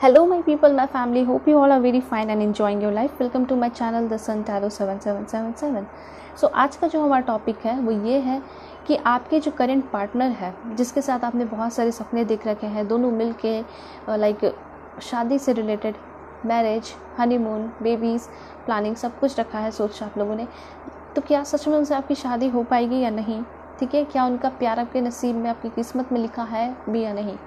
Hello my people, my family, hope you all are very fine and enjoying your life. Welcome to my channel The Sun Tarot 7777. So आज का जो हमारा topic है वो ये है कि आपके जो करंट पार्टनर है जिसके साथ आपने बहुत सारे सपने देख रखे हैं, दोनों मिल के लाइक शादी से related, marriage, honeymoon, babies, planning सब कुछ रखा है सोच आप लोगों ने, तो क्या सच में उनसे आपकी शादी हो पाएगी या नहीं? ठीक है, क्या उनका प्यार आपके नसीब में, आपकी किस्मत में लिखा है भी या नहीं?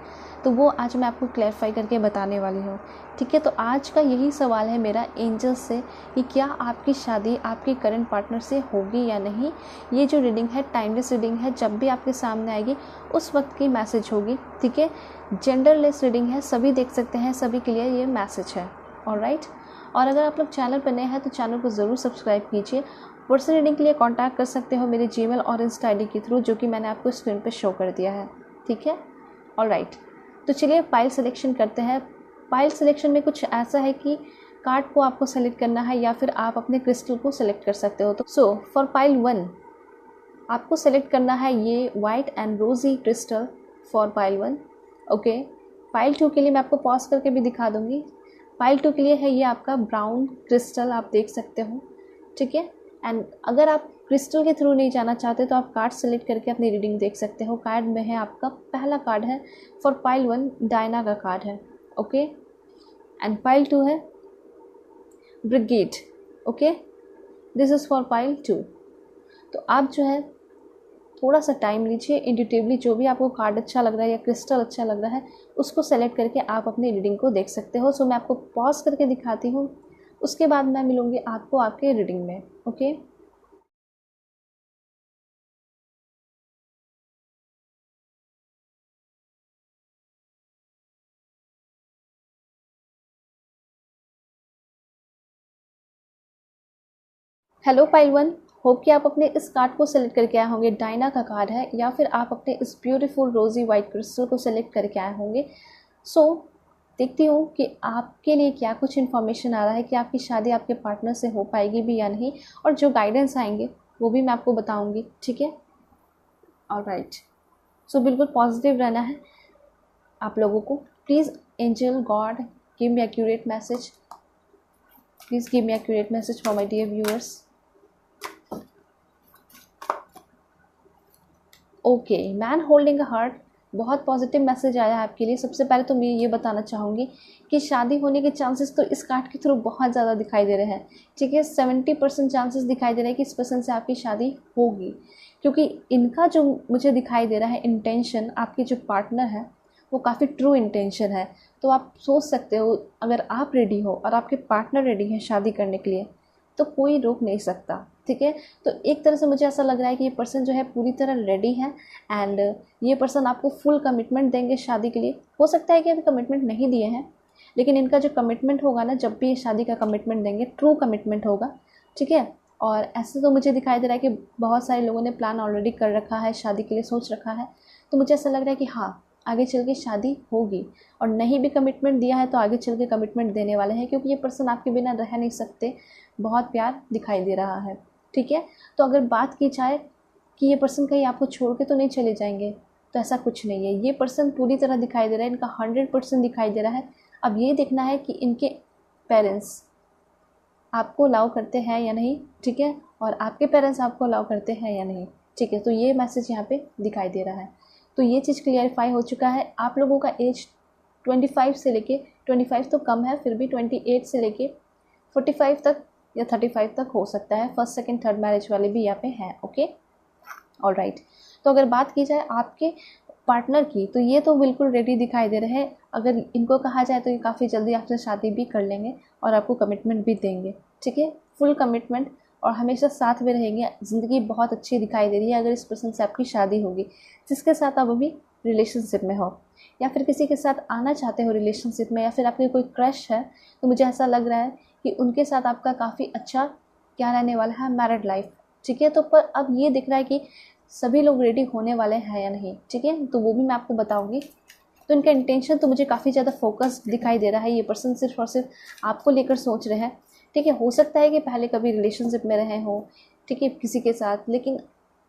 तो वो आज मैं आपको क्लैरिफाई करके बताने वाली हूँ। ठीक है, तो आज का यही सवाल है मेरा एंजल से कि क्या आपकी शादी आपके करंट पार्टनर से होगी या नहीं। ये जो रीडिंग है टाइमलेस रीडिंग है, जब भी आपके सामने आएगी उस वक्त की मैसेज होगी। ठीक है, जेंडरलेस रीडिंग है, सभी देख सकते हैं, सभी के लिए ये मैसेज है। ऑलराइट, और अगर आप लोग चैनल पर नए हैं तो चैनल को ज़रूर सब्सक्राइब कीजिए। पर्सनल रीडिंग के लिए कांटेक्ट कर सकते हो मेरे जीमेल और इंस्टा आईडी के थ्रू, जो कि मैंने आपको स्क्रीन पे शो कर दिया है। ठीक है, ऑलराइट, तो चलिए पाइल सिलेक्शन करते हैं। पाइल सिलेक्शन में कुछ ऐसा है कि कार्ड को आपको सेलेक्ट करना है या फिर आप अपने क्रिस्टल को सेलेक्ट कर सकते हो। तो सो फॉर पाइल 1 आपको सेलेक्ट करना है ये वाइट एंड रोजी crystal for pile 1। Okay, pile 2 के लिए मैं आपको पॉज करके भी दिखा दूंगी। पाइल 2 के लिए है ये आपका ब्राउन क्रिस्टल, आप देख सकते हो। ठीक है, एंड अगर आप क्रिस्टल के थ्रू नहीं जाना चाहते तो आप कार्ड सेलेक्ट करके अपनी रीडिंग देख सकते हो। कार्ड में है आपका पहला कार्ड है फॉर पाइल 1 डायना का कार्ड है। ओके, एंड पाइल 2 है brigade. Okay, this is for pile 2। तो आप जो है थोड़ा सा टाइम लीजिए, इंट्यूटिवली जो भी आपको कार्ड अच्छा लग रहा है या क्रिस्टल अच्छा लग रहा है उसको सेलेक्ट करके आप अपनी रीडिंग को देख सकते हो। सो मैं आपको पॉज करके दिखाती हूँ, उसके बाद मैं मिलूँगी आपको आपके रीडिंग में। ओके, हेलो पाइल 1, होप कि आप अपने इस कार्ड को सेलेक्ट करके आए होंगे। डायना का कार्ड है, या फिर आप अपने इस ब्यूटीफुल रोजी वाइट क्रिस्टल को सेलेक्ट करके आए होंगे। सो देखती हूँ कि आपके लिए क्या कुछ इन्फॉर्मेशन आ रहा है कि आपकी शादी आपके पार्टनर से हो पाएगी भी या नहीं, और जो गाइडेंस आएंगे वो भी मैं आपको बताऊँगी। ठीक है, ऑलराइट, सो बिल्कुल पॉजिटिव रहना है आप लोगों को। Please angel God give me accurate message, please give me accurate message for my dear viewers. Okay, man holding a heart, बहुत पॉजिटिव मैसेज आया है आपके लिए। सबसे पहले तो मैं ये बताना चाहूँगी कि शादी होने के चांसेस तो इस कार्ड के थ्रू बहुत ज़्यादा दिखाई दे रहे हैं। ठीक है, 70% चांसेस दिखाई दे रहे हैं कि इस पर्सन से आपकी शादी होगी, क्योंकि इनका जो मुझे दिखाई दे रहा है इंटेंशन, आपके जो पार्टनर है वो काफ़ी ट्रू इंटेंशन है। तो आप सोच सकते हो, अगर आप रेडी हो और आपके पार्टनर रेडी है शादी करने के लिए तो कोई रोक नहीं सकता। ठीक है, तो एक तरह से मुझे ऐसा लग रहा है कि ये पर्सन जो है पूरी तरह रेडी है, एंड ये पर्सन आपको फुल कमिटमेंट देंगे शादी के लिए। हो सकता है कि अभी कमिटमेंट नहीं दिए हैं, लेकिन इनका जो कमिटमेंट होगा ना, जब भी ये शादी का कमिटमेंट देंगे ट्रू कमिटमेंट होगा। ठीक है, और ऐसे तो मुझे दिखाई दे रहा है कि बहुत सारे लोगों ने प्लान ऑलरेडी कर रखा है, शादी के लिए सोच रखा है। तो मुझे ऐसा लग रहा है कि हाँ, आगे चल के शादी होगी, और नहीं भी कमिटमेंट दिया है तो आगे चल के कमिटमेंट देने वाले हैं, क्योंकि ये पर्सन आपके बिना रह नहीं सकते। बहुत प्यार दिखाई दे रहा है। ठीक है, तो अगर बात की जाए कि ये पर्सन कहीं आपको छोड़ के तो नहीं चले जाएंगे, तो ऐसा कुछ नहीं है। ये पर्सन पूरी तरह दिखाई दे रहा है, इनका 100% दिखाई दे रहा है। अब ये देखना है कि इनके पेरेंट्स आपको अलाउ करते हैं या नहीं। ठीक है, और आपके पेरेंट्स आपको अलाउ करते हैं या नहीं। ठीक है, तो ये मैसेज यहाँ पे दिखाई दे रहा है। तो ये चीज़ क्लियरिफाई हो चुका है। आप लोगों का एज 25 से लेके 25 तो कम है, फिर भी 28 से लेके 45 तक या 35 तक हो सकता है। फर्स्ट सेकंड थर्ड मैरिज वाले भी यहाँ पे हैं। ओके, ऑलराइट, तो अगर बात की जाए आपके पार्टनर की, तो ये तो बिल्कुल रेडी दिखाई दे रहे हैं। अगर इनको कहा जाए तो ये काफ़ी जल्दी आपसे शादी भी कर लेंगे और आपको कमिटमेंट भी देंगे। ठीक है, फुल कमिटमेंट, और हमेशा साथ में रहेंगे। ज़िंदगी बहुत अच्छी दिखाई दे रही है अगर इस पर्सन से आपकी शादी होगी, जिसके साथ आप अभी रिलेशनशिप में हो, या फिर किसी के साथ आना चाहते हो रिलेशनशिप में, या फिर आपके कोई क्रश है, तो मुझे ऐसा लग रहा है कि उनके साथ आपका काफ़ी अच्छा क्या रहने वाला है, मैरिड लाइफ। ठीक है, तो पर अब ये दिख रहा है कि सभी लोग रेडी होने वाले हैं या नहीं। ठीक है, तो वो भी मैं आपको बताऊंगी। तो इनका इंटेंशन तो मुझे काफ़ी ज़्यादा फोकस दिखाई दे रहा है। ये पर्सन सिर्फ और सिर्फ आपको लेकर सोच रहे हैं। ठीक है, हो सकता है कि पहले कभी रिलेशनशिप में रहे हो, ठीक है, किसी के साथ, लेकिन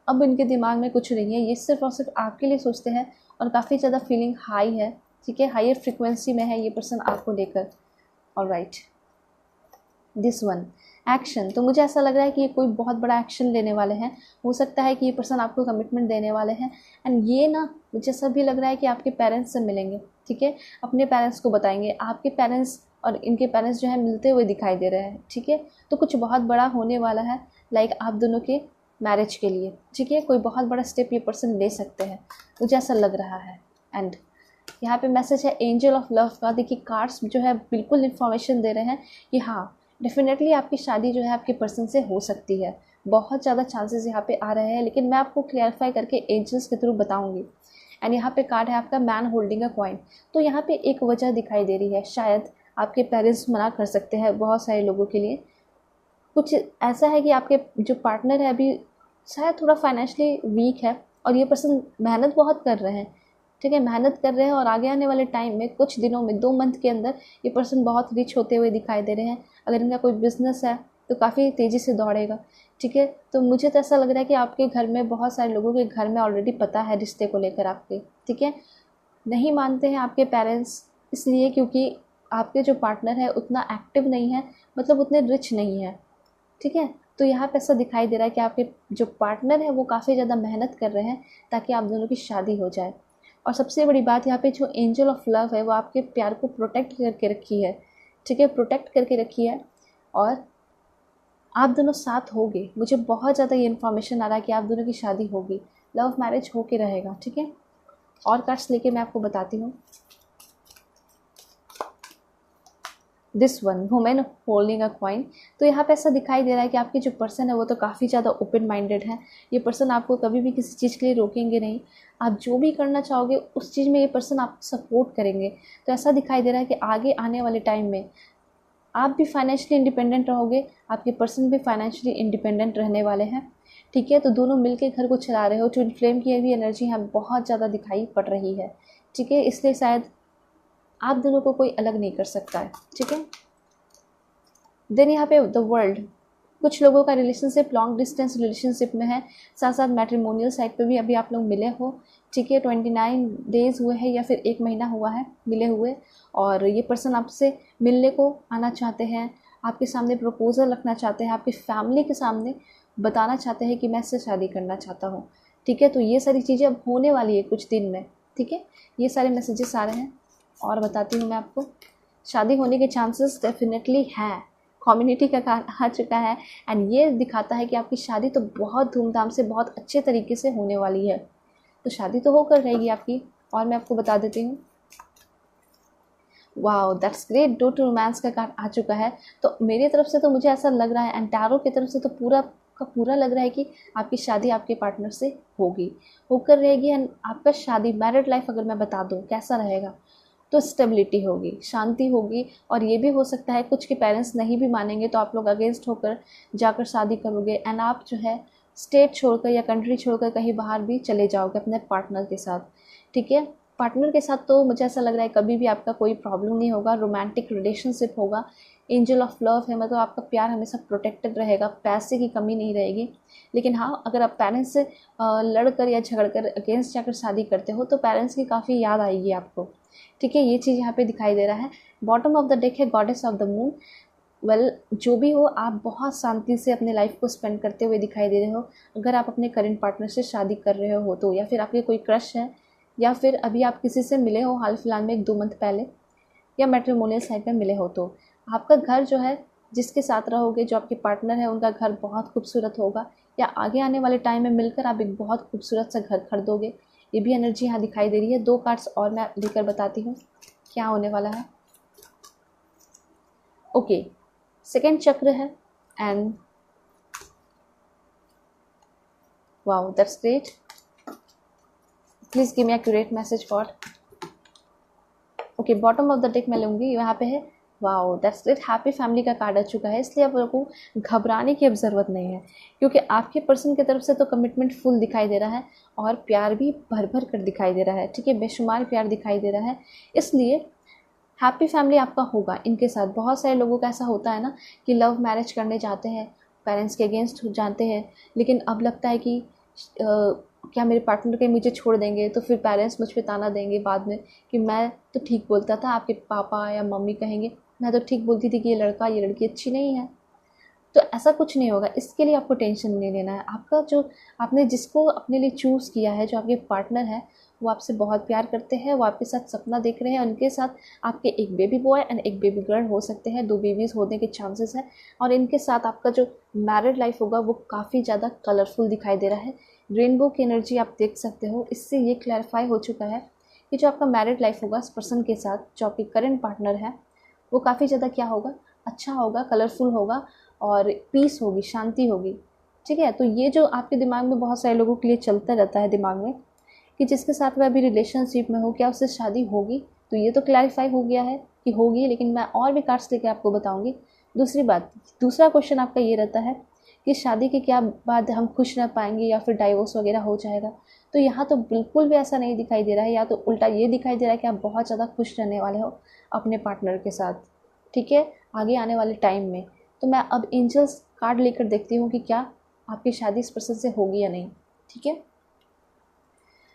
अब इनके दिमाग में कुछ नहीं है। ये सिर्फ और सिर्फ आपके लिए सोचते हैं और काफ़ी ज़्यादा फीलिंग हाई है ठीक है, हायर फ्रिक्वेंसी में है ये पर्सन आपको लेकर। ऑलराइट, दिस वन एक्शन, तो मुझे ऐसा लग रहा है कि ये कोई बहुत बड़ा एक्शन लेने वाले हैं। हो सकता है कि ये पर्सन आपको कमिटमेंट देने वाले हैं। एंड ये ना मुझे ऐसा भी लग रहा है कि आपके पेरेंट्स से मिलेंगे, ठीक है, अपने पेरेंट्स को बताएंगे। आपके पेरेंट्स और इनके पेरेंट्स जो है मिलते हुए दिखाई दे रहे हैं, ठीक है। तो कुछ बहुत बड़ा होने वाला है, लाइक आप दोनों के मैरिज के लिए, ठीक है। कोई बहुत बड़ा स्टेप ये पर्सन ले सकते हैं, मुझे ऐसा लग रहा है। एंड यहाँ पे मैसेज है एंजल ऑफ लव का। देखिए कार्ड्स जो है बिल्कुल इन्फॉर्मेशन दे रहे हैं कि हाँ डेफिनेटली आपकी शादी जो है आपके पर्सन से हो सकती है। बहुत ज़्यादा चांसेस यहाँ पे आ रहे हैं, लेकिन मैं आपको क्लियरिफाई करके एंजल्स के थ्रू बताऊंगी। एंड यहाँ पे कार्ड है आपका मैन होल्डिंग अ कॉइन। तो यहाँ पे एक वजह दिखाई दे रही है, शायद आपके पेरेंट्स मना कर सकते हैं बहुत सारे लोगों के लिए। कुछ ऐसा है कि आपके जो पार्टनर है अभी शायद थोड़ा फाइनेंशियली वीक है और ये पर्सन मेहनत बहुत कर रहे हैं, ठीक है, मेहनत कर रहे हैं और आगे आने वाले टाइम में कुछ दिनों में 2 मंथ के अंदर ये पर्सन बहुत रिच होते हुए दिखाई दे रहे हैं। अगर इनका कोई बिजनेस है तो काफ़ी तेज़ी से दौड़ेगा, ठीक है। तो मुझे तो ऐसा लग रहा है कि आपके घर में बहुत सारे लोगों के घर में ऑलरेडी पता है रिश्ते को लेकर आपके, ठीक है। नहीं मानते हैं आपके पेरेंट्स इसलिए क्योंकि आपके जो पार्टनर है उतना एक्टिव नहीं है, मतलब उतने रिच नहीं है, ठीक है। तो यहाँ पे ऐसा दिखाई दे रहा है कि आपके जो पार्टनर है वो काफ़ी ज़्यादा मेहनत कर रहे हैं ताकि आप दोनों की शादी हो जाए। और सबसे बड़ी बात यहाँ पे जो एंजल ऑफ लव है वो आपके प्यार को प्रोटेक्ट करके रखी है, ठीक है, प्रोटेक्ट करके रखी है। और आप दोनों साथ होगे, मुझे बहुत ज़्यादा ये इन्फॉर्मेशन आ रहा है कि आप दोनों की शादी होगी, लव मैरिज होके रहेगा, ठीक है। और कार्ड्स लेके मैं आपको बताती हूँ। This one women holding a coin. तो यहाँ पे ऐसा दिखाई दे रहा है कि आपके जो पर्सन है वो तो काफ़ी ज़्यादा ओपन माइंडेड है। ये पर्सन आपको कभी भी किसी चीज़ के लिए रोकेंगे नहीं। आप जो भी करना चाहोगे उस चीज़ में ये पर्सन आपको सपोर्ट करेंगे। तो ऐसा दिखाई दे रहा है कि आगे आने वाले टाइम में आप भी फाइनेंशियली इंडिपेंडेंट रहोगे, आपके पर्सन भी फाइनेंशियली इंडिपेंडेंट रहने वाले हैं, ठीक है। तो दोनों मिलकर घर को चला रहे हो। ट्विन फ्लेम की भी एनर्जी यहाँ बहुत ज़्यादा दिखाई पड़ रही है, ठीक है। इसलिए शायद आप दोनों को कोई अलग नहीं कर सकता है, ठीक है। देन यहाँ पे द वर्ल्ड, कुछ लोगों का रिलेशनशिप लॉन्ग डिस्टेंस रिलेशनशिप में है, साथ साथ मैट्रिमोनियल साइड पे भी अभी आप लोग मिले हो, ठीक है। 29 डेज़ हुए हैं या फिर 1 महीना हुआ है मिले हुए, और ये पर्सन आपसे मिलने को आना चाहते हैं, आपके सामने प्रपोजल रखना चाहते हैं, आपकी फैमिली के सामने बताना चाहते हैं कि मैं इससे शादी करना चाहता हूँ, ठीक है। तो ये सारी चीज़ें अब होने वाली है कुछ दिन में, ठीक है। ये सारे मैसेजेस आ रहे हैं। और बताती हूँ मैं आपको, शादी होने के चांसेस डेफिनेटली हैं। कम्युनिटी का कार्ड आ चुका है एंड ये दिखाता है कि आपकी शादी तो बहुत धूमधाम से बहुत अच्छे तरीके से होने वाली है। तो शादी तो होकर रहेगी आपकी। और मैं आपको बता देती हूँ, wow that's great, door to romance का कार्ड आ चुका है। तो मेरी तरफ से तो मुझे ऐसा लग रहा है एंड टैरो की तरफ से तो पूरा का पूरा लग रहा है कि आपकी शादी आपके पार्टनर से होगी, होकर रहेगी। एंड आपका शादी मैरिड लाइफ अगर मैं बता दूँ कैसा रहेगा, तो स्टेबिलिटी होगी, शांति होगी। और ये भी हो सकता है कुछ के पेरेंट्स नहीं भी मानेंगे तो आप लोग अगेंस्ट होकर जाकर शादी करोगे एंड आप जो है स्टेट छोड़कर या कंट्री छोड़कर कहीं बाहर भी चले जाओगे अपने पार्टनर के साथ, ठीक है। पार्टनर के साथ तो मुझे ऐसा लग रहा है कभी भी आपका कोई प्रॉब्लम नहीं होगा, रोमांटिक रिलेशनशिप होगा। एंजल ऑफ लव है, मतलब आपका प्यार हमेशा प्रोटेक्टेड रहेगा, पैसे की कमी नहीं रहेगी। लेकिन हाँ, अगर आप पेरेंट्स से लड़कर या झगड़कर अगेंस्ट जाकर शादी करते हो तो पेरेंट्स की काफ़ी याद आएगी आपको, ठीक है। ये चीज़ यहाँ पे दिखाई दे रहा है। बॉटम ऑफ द डेक है goddess of the moon. Well जो भी हो, आप बहुत शांति से अपने लाइफ को स्पेंड करते हुए दिखाई दे रहे हो। अगर आप अपने करंट पार्टनर से शादी कर रहे हो तो, या फिर आपके कोई क्रश है, या फिर अभी आप किसी से मिले हो हाल फिलहाल में 1-2 मंथ पहले, या मैट्रिमोनियल साइड पर मिले हो, तो आपका घर जो है जिसके साथ रहोगे, जो आपके पार्टनर है, उनका घर बहुत खूबसूरत होगा। या आगे आने वाले टाइम में मिलकर आप एक बहुत खूबसूरत सा घर खरीदोगे। ये भी एनर्जी यहाँ दिखाई दे रही है। 2 कार्ड्स और मैं लेकर बताती हूँ क्या होने वाला है। ओके, सेकेंड चक्र है and wow that's great, please give me accurate message for. Okay, bottom of the deck मैं लूँगी, यहाँ पे है wow that's great, happy family का कार्ड आ चुका है। इसलिए आप लोगों को घबराने की अब ज़रूरत नहीं है, क्योंकि आपके पर्सन की तरफ से तो कमिटमेंट फुल दिखाई दे रहा है और प्यार भी भर भर कर दिखाई दे रहा है, ठीक है, बेशुमार प्यार दिखाई दे रहा है। इसलिए हैप्पी फैमिली आपका होगा इनके साथ। बहुत सारे लोगों का ऐसा होता है ना कि लव मैरिज करने जाते हैं, पेरेंट्स के अगेंस्ट जाते हैं, लेकिन अब लगता है कि क्या मेरे पार्टनर कहीं मुझे छोड़ देंगे तो फिर पेरेंट्स मुझ पे ताना देंगे बाद में कि मैं तो ठीक बोलता था, आपके पापा या मम्मी कहेंगे मैं तो ठीक बोलती थी कि ये लड़का ये लड़की अच्छी नहीं है। तो ऐसा कुछ नहीं होगा, इसके लिए आपको टेंशन नहीं लेना है। आपका जो आपने जिसको अपने लिए चूज़ किया है, जो आपके पार्टनर है, वो आपसे बहुत प्यार करते हैं, वो आपके साथ सपना देख रहे हैं, उनके साथ आपके एक बेबी बॉय एंड एक बेबी गर्ल हो सकते हैं, 2 बेबीज़ होने के चांसेस हैं। और इनके साथ आपका जो मैरिड लाइफ होगा वो काफ़ी ज़्यादा कलरफुल दिखाई दे रहा है। रेनबो की एनर्जी आप देख सकते हो। इससे ये क्लैरिफाई हो चुका है कि जो आपका मैरिड लाइफ होगा इस पर्सन के साथ, जो आपके करंट पार्टनर है, वो काफ़ी ज़्यादा क्या होगा, अच्छा होगा, कलरफुल होगा और पीस होगी, शांति होगी। ठीक है, तो ये जो आपके दिमाग में बहुत सारे लोगों के लिए चलता रहता है दिमाग में कि जिसके साथ वह अभी रिलेशनशिप में हो क्या उससे शादी होगी, तो ये तो क्लैरिफाई हो गया है कि होगी, लेकिन मैं और भी कार्ड्स लेके आपको बताऊंगी। दूसरी बात, दूसरा क्वेश्चन आपका ये रहता है कि शादी के क्या बाद हम खुश रह पाएंगे या फिर डाइवोर्स वगैरह हो जाएगा। तो यहाँ तो बिल्कुल भी ऐसा नहीं दिखाई दे रहा है, या तो उल्टा ये दिखाई दे रहा है कि आप बहुत ज़्यादा खुश रहने वाले हो अपने पार्टनर के साथ। ठीक है, आगे आने वाले टाइम में। तो मैं अब एंजल्स कार्ड लेकर देखती हूँ कि क्या आपकी शादी इस पर्सन से होगी या नहीं। ठीक है,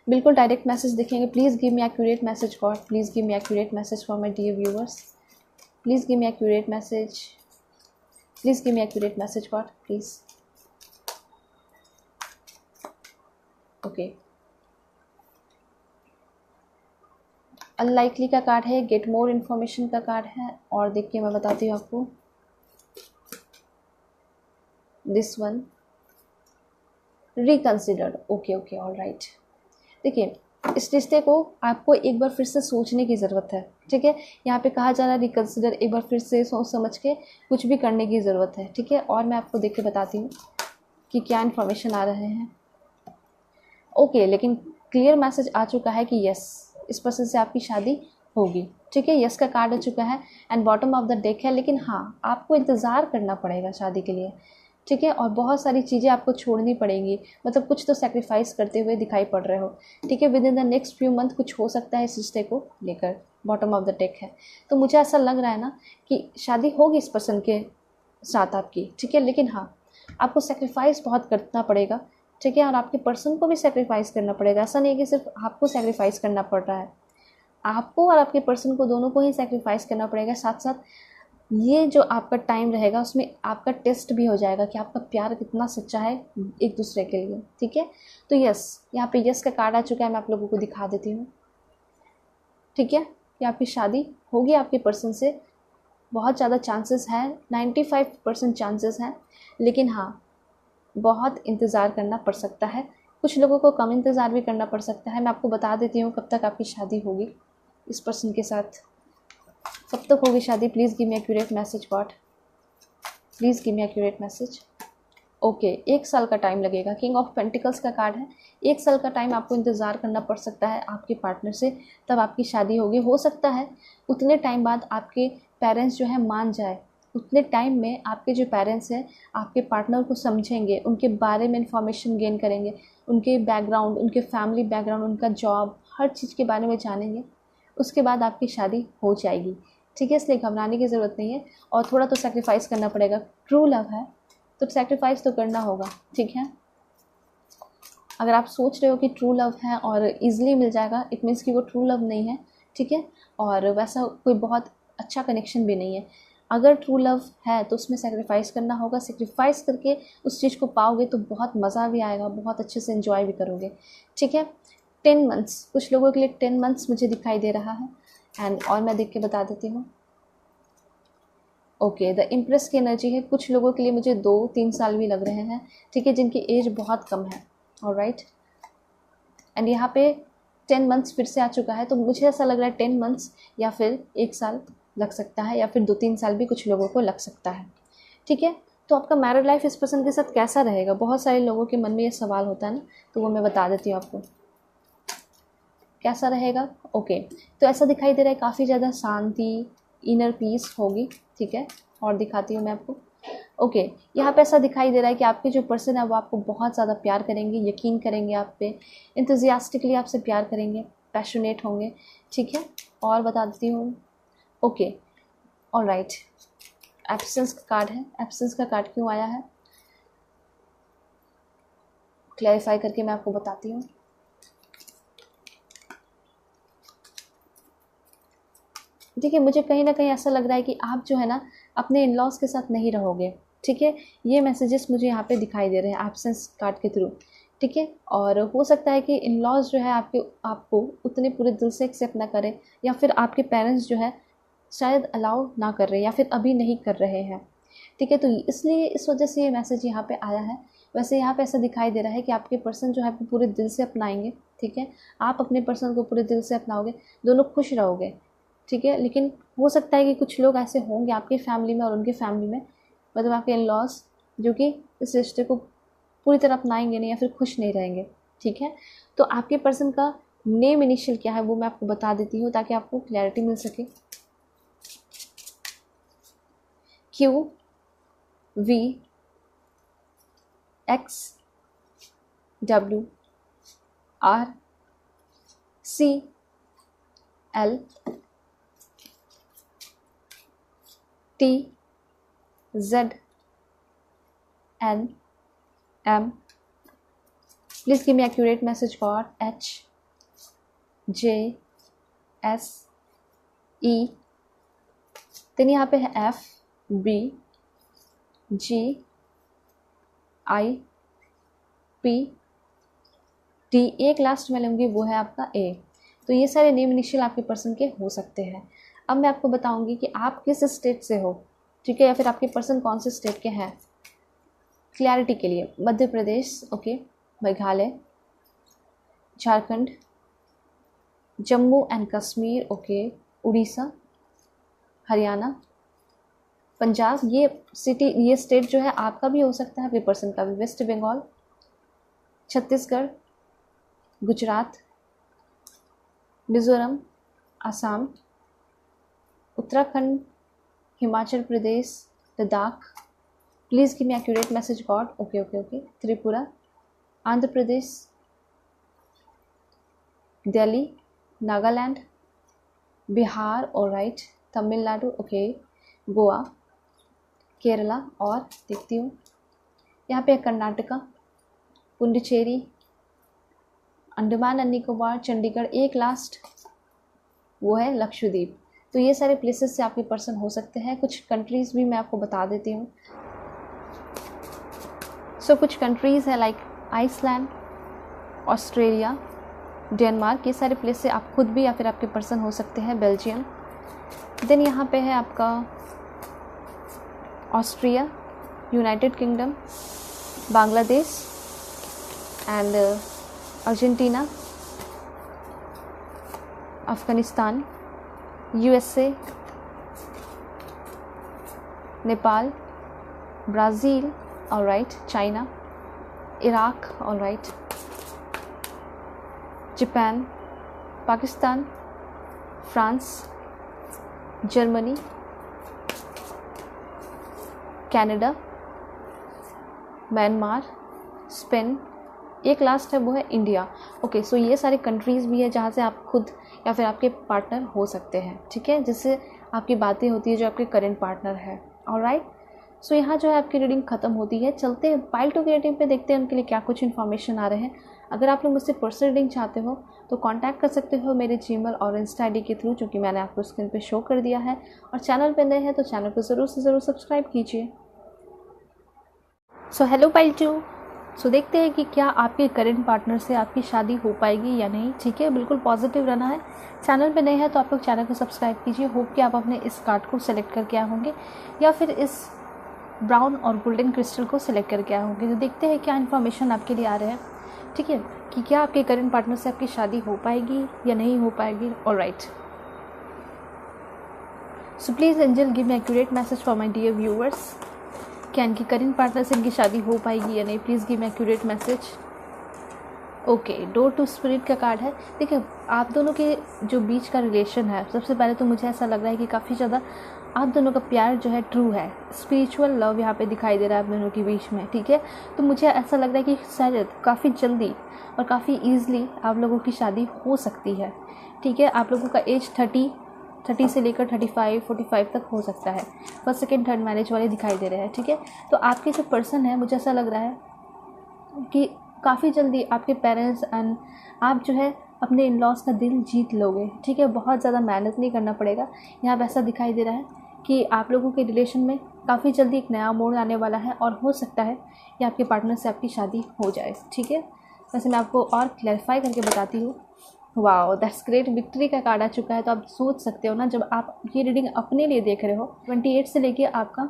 बिल्कुल डायरेक्ट मैसेज देखेंगे। Please give me accurate message god, please give me accurate message for my dear viewers, please give me accurate message, please give me accurate message god please. Okay, unlikely का card है, get more information का card है, और देख के मैं बताती हूँ आपको। This one reconsidered, okay okay all right. देखिए, इस रिश्ते को आपको एक बार फिर से सोचने की ज़रूरत है। ठीक है, यहाँ पे कहा जा रहा है रिकन्सिडर, एक बार फिर से सोच समझ के कुछ भी करने की ज़रूरत है। ठीक है, और मैं आपको देख के बताती हूँ कि क्या इन्फॉर्मेशन आ रहे हैं। ओके, लेकिन क्लियर मैसेज आ चुका है कि यस, इस पर्सन से आपकी शादी होगी। ठीक है, यस का कार्ड आ चुका है and bottom of the deck है, लेकिन हाँ आपको इंतज़ार करना पड़ेगा शादी के लिए। ठीक है, और बहुत सारी चीज़ें आपको छोड़नी पड़ेंगी, मतलब कुछ तो सेक्रीफाइस करते हुए दिखाई पड़ रहे हो। ठीक है, with in the next few month कुछ हो सकता है इस रिश्ते को लेकर, बॉटम ऑफ द डेक है। तो मुझे ऐसा लग रहा है ना कि शादी होगी इस पर्सन के साथ आपकी। ठीक है, लेकिन हाँ आपको सेक्रीफाइस बहुत करना पड़ेगा। ठीक है, और आपके पर्सन को भी सेक्रीफाइस करना पड़ेगा। ऐसा नहीं है कि सिर्फ आपको सेक्रीफाइस करना पड़ रहा है, आपको और आपके पर्सन को दोनों को ही सेक्रीफाइस करना पड़ेगा। साथ साथ ये जो आपका टाइम रहेगा उसमें आपका टेस्ट भी हो जाएगा कि आपका प्यार कितना सच्चा है एक दूसरे के लिए। ठीक है, तो यस, यहाँ पे यस का कार्ड आ चुका है, मैं आप लोगों को दिखा देती हूँ। ठीक है, ये आपकी शादी होगी आपके पर्सन से, बहुत ज़्यादा चांसेस हैं, 95% चांसेस हैं, लेकिन हाँ बहुत इंतज़ार करना पड़ सकता है। कुछ लोगों को कम इंतज़ार भी करना पड़ सकता है। मैं आपको बता देती हूँ कब तक आपकी शादी होगी इस पर्सन के साथ, कब तक होगी शादी। Please give me accurate message god, please give me accurate message. Okay, 1 साल का टाइम लगेगा। किंग ऑफ पेंटिकल्स का कार्ड है, 1 साल का टाइम आपको इंतज़ार करना पड़ सकता है आपके पार्टनर से, तब आपकी शादी होगी। हो सकता है उतने टाइम बाद आपके पेरेंट्स जो है मान जाए, उतने टाइम में आपके जो पेरेंट्स हैं आपके पार्टनर को समझेंगे, उनके बारे में इंफॉर्मेशन गेन करेंगे, उनके बैकग्राउंड, उनके फैमिली बैकग्राउंड, उनका जॉब, हर चीज़ के बारे में जानेंगे, उसके बाद आपकी शादी हो जाएगी। ठीक है, इसलिए घबराने की ज़रूरत नहीं है, और थोड़ा तो सेक्रीफाइस करना पड़ेगा। ट्रू लव है तो सेक्रीफाइस तो करना होगा। ठीक है, अगर आप सोच रहे हो कि ट्रू लव है और इजीली मिल जाएगा, इट मीन्स कि वो ट्रू लव नहीं है। ठीक है, और वैसा कोई बहुत अच्छा कनेक्शन भी नहीं है। अगर ट्रू लव है तो उसमें सेक्रीफाइस करना होगा, सेक्रीफाइस करके उस चीज़ को पाओगे तो बहुत मज़ा भी आएगा, बहुत अच्छे से एंजॉय भी करोगे। ठीक है, 10 मंथ्स, कुछ लोगों के लिए 10 मंथ्स मुझे दिखाई दे रहा है एंड और मैं देख के बता देती हूँ। ओके, द इम्प्रेस की एनर्जी है, कुछ लोगों के लिए मुझे 2-3 साल भी लग रहे हैं। ठीक है, जिनकी एज बहुत कम है। ऑलराइट, एंड यहाँ पे 10 मंथ्स फिर से आ चुका है, तो मुझे ऐसा लग रहा है 10 मंथ्स या फिर 1 साल लग सकता है, या फिर 2-3 साल भी कुछ लोगों को लग सकता है। ठीक है, तो आपका मैरिड लाइफ इस पर्सन के साथ कैसा रहेगा, बहुत सारे लोगों के मन में ये सवाल होता है ना, तो वो मैं बता देती हूँ आपको कैसा रहेगा। ओके, तो ऐसा दिखाई दे रहा है काफ़ी ज़्यादा शांति, इनर पीस होगी। ठीक है, और दिखाती हूँ मैं आपको। ओके, यहाँ पे ऐसा दिखाई दे रहा है कि आपके जो पर्सन है वो आपको बहुत ज़्यादा प्यार करेंगे, यकीन करेंगे आप पे, इंथुजियास्टिकली आपसे प्यार करेंगे, पैशनेट होंगे। ठीक है, और बता देती हूँ। ओके, ऑलराइट, एब्सेंस का कार्ड है। एब्सेंस का कार्ड क्यों आया है? क्लैरिफाई करके मैं आपको बताती हूँ। देखिए, मुझे कहीं ना कहीं ऐसा लग रहा है कि आप जो है ना अपने इन लॉज के साथ नहीं रहोगे, ठीक है। ये मैसेजेस मुझे यहाँ पे दिखाई दे रहे हैं एब्सेंस कार्ड के थ्रू, ठीक है। और हो सकता है कि इन लॉज जो है आपको उतने पूरे दिल से एक्सेप्ट ना करें, या फिर आपके पेरेंट्स जो है शायद अलाउ ना कर रहे, या फिर अभी नहीं कर रहे हैं, ठीक है। तो इसलिए इस वजह से ये मैसेज यहाँ पे आया है। वैसे यहाँ पे ऐसा दिखाई दे रहा है कि आपके पर्सन जो है आपको पूरे दिल से अपनाएंगे, ठीक है। आप अपने पर्सन को पूरे दिल से अपनाओगे, दोनों खुश रहोगे, ठीक है। लेकिन हो सकता है कि कुछ लोग ऐसे होंगे आपकी फैमिली में और उनकी फैमिली में, मतलब आपके इन लॉज, जो कि इस रिश्ते को पूरी तरह अपनाएंगे नहीं या फिर खुश नहीं रहेंगे, ठीक है। तो आपके पर्सन का नेम इनिशियल क्या है वो मैं आपको बता देती हूँ ताकि आपको क्लैरिटी मिल सके। Q V X W R C L T Z N M. Please give me accurate message for H J S E. then यहाँ पे है F B G I P T. एक लास्ट में लूँगी वो है आपका A. तो ये सारे नेम इनिशियल आपके पर्सन के हो सकते हैं। अब मैं आपको बताऊंगी कि आप किस स्टेट से हो, ठीक है, या फिर आपके पर्सन कौन से स्टेट के हैं। क्लैरिटी के लिए Madhya Pradesh, okay, Meghalaya, Jharkhand, Jammu and Kashmir, okay, Orissa, Haryana, Punjab. ये सिटी, ये स्टेट जो है आपका भी हो सकता है, आपके पर्सन का भी। West Bengal, Chhattisgarh, Gujarat, Mizoram, Assam, Uttarakhand, Himachal Pradesh, Ladakh. Please give me accurate message god. Okay okay okay. Tripura, Andhra Pradesh, Delhi, Nagaland, Bihar और राइट, तमिलनाडु, ओके, गोवा, केरला, और देखती हूँ यहाँ पे कर्नाटका, पुडुचेरी, अंडमान एंड निकोबार, चंडीगढ़, एक लास्ट वो है लक्षद्वीप। तो ये सारे प्लेसेस से आपके पर्सन हो सकते हैं। कुछ कंट्रीज़ भी मैं आपको बता देती हूँ। सो कुछ कंट्रीज़ है लाइक आइसलैंड, ऑस्ट्रेलिया, डेनमार्क। ये सारे प्लेस से आप खुद भी या फिर आपके पर्सन हो सकते हैं। बेल्जियम, देन यहाँ पे है आपका Austria, United kingdom, Bangladesh and Argentina, Afghanistan, USA, Nepal, Brazil, alright, China, Iraq, alright, Japan, Pakistan, France, Germany, Canada, Myanmar, Spain, एक लास्ट है वो है इंडिया। ओके, सो ये सारे कंट्रीज़ भी है जहाँ से आप खुद या फिर आपके पार्टनर हो सकते हैं, ठीक है, जिससे आपकी बातें होती है जो आपके करेंट पार्टनर है। ऑलराइट, सो यहाँ जो है आपकी रीडिंग ख़त्म होती है। चलते हैं पाइल टू क्रिएटिव पे, देखते हैं उनके लिए क्या कुछ इन्फॉर्मेशन आ रहे हैं। अगर आप लोग मुझसे पर्सनल रीडिंग चाहते हो तो कांटेक्ट कर सकते हो मेरे जीमेल और इंस्टा आईडी के थ्रू, जो कि मैंने आपको स्क्रीन पे शो कर दिया है। और चैनल पे नए हैं तो चैनल को ज़रूर से ज़रूर सब्सक्राइब कीजिए। सो हेलो पाइल टू। सो देखते हैं कि क्या आपके करेंट पार्टनर से आपकी शादी हो पाएगी या नहीं, ठीक है। बिल्कुल पॉजिटिव रहना है। चैनल पे नए हैं तो आप लोग चैनल को सब्सक्राइब कीजिए। होप कि आप अपने इस कार्ड को सेलेक्ट करके आए होंगे या फिर इस ब्राउन और गोल्डन क्रिस्टल को सिलेक्ट करके आए होंगे। तो देखते हैं क्या इन्फॉर्मेशन आपके लिए आ रहे हैं, ठीक है, कि क्या आपके करेंट पार्टनर से आपकी शादी हो पाएगी या नहीं हो पाएगी। All right, so please angel give me accurate message for my dear viewers. क्या इनकी करेंट पार्टनर से इनकी शादी हो पाएगी या नहीं, please give me accurate message. Okay, door to spirit का कार्ड है। देखिए, आप दोनों के जो बीच का रिलेशन है, सबसे पहले तो मुझे ऐसा लग रहा है कि काफ़ी ज़्यादा आप दोनों का प्यार जो है ट्रू है। स्पिरिचुअल लव यहाँ पे दिखाई दे रहा है आप दोनों के बीच में, ठीक है। तो मुझे ऐसा लग रहा है कि शायद काफ़ी जल्दी और काफ़ी ईजिली आप लोगों की शादी हो सकती है, ठीक है। आप लोगों का एज 30 से लेकर 45 तक हो सकता है। फर्स्ट सेकेंड थर्ड मैरिज वाले दिखाई दे रहे हैं, ठीक है। तो आपके जो पर्सन है, मुझे ऐसा लग रहा है कि काफ़ी जल्दी आपके पेरेंट्स एंड आप जो है अपने इन लॉज का दिल जीत लोगे, ठीक है। बहुत ज़्यादा मेहनत नहीं करना पड़ेगा। यहाँ पे ऐसा दिखाई दे रहा है कि आप लोगों के रिलेशन में काफ़ी जल्दी एक नया मोड़ आने वाला है और हो सकता है कि आपके पार्टनर से आपकी शादी हो जाए, ठीक है। वैसे मैं आपको और क्लैरिफाई करके बताती हूँ। वाओ दैट्स ग्रेट, विक्ट्री का कार्ड आ चुका है। तो आप सोच सकते हो ना, जब आप ये रीडिंग अपने लिए देख रहे हो, 28 से लेके आपका